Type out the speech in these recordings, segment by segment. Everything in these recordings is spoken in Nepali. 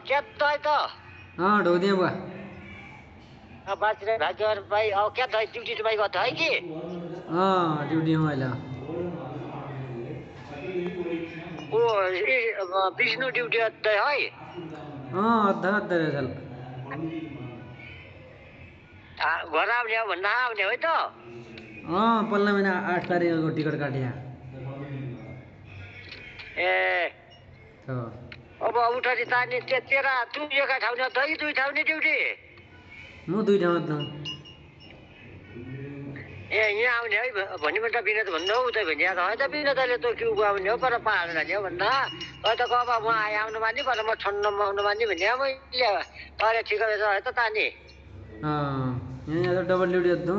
क्या दही त ढोदिया बुवा बाँचेर भाग्यवर भाइ क्या दही ड्युटी भाइ गयो है कि ड्युटीमा अहिले ऊ विष्णु ड्युटी है अद्धा अद्धा रहेछ घर आउने हो भन्दा आउने है त पल्ला महिना 8 तारिकको टिकट काटिया ए अब उठरी तानी तेरा तु एका ठाउँ न दही दुई ठाउँ नि ड्युटी म दुई ठाउँमा त ए यहाँ आउने है भनिबट बिनोद भन्नु हौ उतै भने है त बिनोदले त क्यु आउने हो पर पहाड जाने हो भन्दा त कब म आउनु मानि पर म ठन्डमा आउनु मानि भने मैले तर ठिक है त तानी यहाँ त डबल ड्युटी अद्दु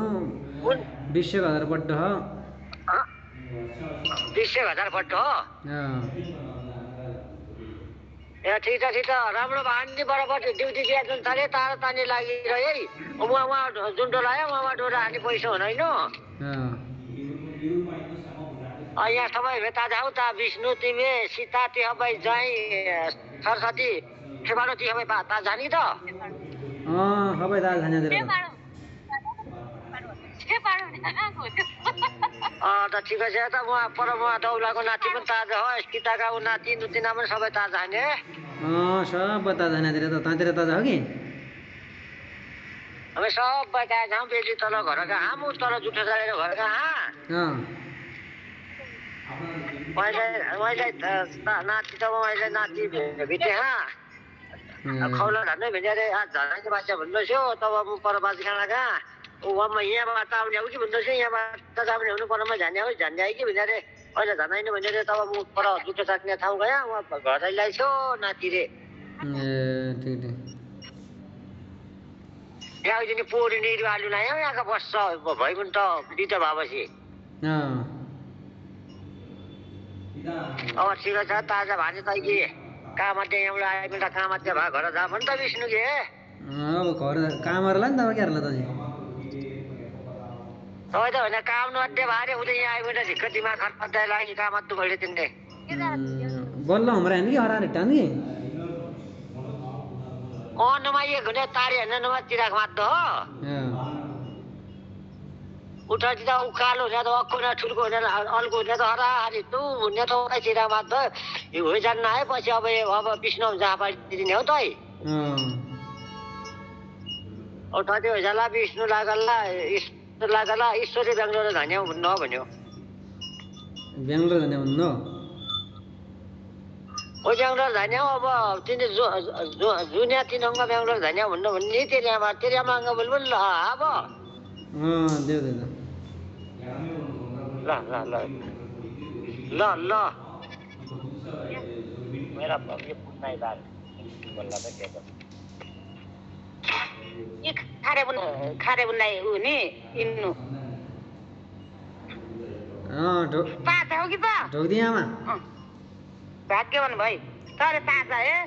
20,000 पड्ड हो 20,000 पड्ड हो ए ठिक छ राम्रो भान्ने बराबर ड्युटी दिया जुन थाले तार तानी लागिरहे है उहाँ जुन डोला आयो उहाँ डोला हाल्ने पैसा हुन हैन यहाँ सबै भेटा जाऊ ता विष्णु तिमी सीता ती हबै जाई सरस्वती खेबारो ती हबै ता जानी त सबै दाल खाने दे त ठिक छ त उहाँ पर उहाँ दौलाको नाति पनि ताजा हो सीताका ऊ नाति नुतिना पनि सबै ताजा हाने सबै ताजा खाने दे त तातिर ताजा हो कि हामी सबै ताजा छौँ बेटी तल घरका हाम तल जुठो जाएर घरका मैले नाति त मैले नाति भेटे खौला धन्नै भेटे अरे आज झनाइने बाचा भन्दैछु तब म पर बाजी खाना कहाँ उहाँ यहाँबाट आउने हो कि भन्दैछु यहाँबाट जाने हुनु परमा जाने हो जान्ने आयो कि भने अरे अहिले झनाइने भने अरे तब म पर जुठो साक्ने ठाउँ गएँ उहाँ घर ल्याइछ्यो नाति रे यहाँ आइदिने पोहोरी निर आलु लायो यहाँका बस्छ भइगुण त लिट भएपछि अब ठिक छ ताजा भाने त कि कामते यहाँबाट आएको त कामते भए घर जा भन् त विष्णु के अब घर कामहरूलाई नि त के हाल्ला त तपाईँ त होइन काम नअड्डे भारे उतै यहाँ आइगयो ढिक्क दिमाग खर्च लागि काम अद्दु भइले तिनले बल्ल हमरा हैन कि हरा रेटा नि नमाइए घुने तारे हैन नमा तिराक माद्दो हो उठा दिदा उकालो हुने त अक्को न ठुल्को हुने अल्को हुने त हरा हरि तु हुने त उकाइ तिरा माद्दो यो होइ जान्न है पछि अब विष्णु जहाँ पाइदिने हो त है उठा त्यो जाला विष्णु लागला ईश्वरी बेङ्गलोर धन्यौ भन्न भन्यो बेङ्गलोर धन्यौ भन्न ओ बेङ्गलोर धन्यौ अब तिनी जुनिया तिनङ्ग बेङ्गलोर धन्यौ भन्न भन्ने तेरियामा अङ्ग बोल्बो ल अब देऊ दे ल मेरा ये पुन्नाइ बार बोल्ला त के त ये खारे बुन्नाइ उ नि इन्नु ताजा हो कि त ढोक्दियामा भाग्यवान भाइ तर ताजा हे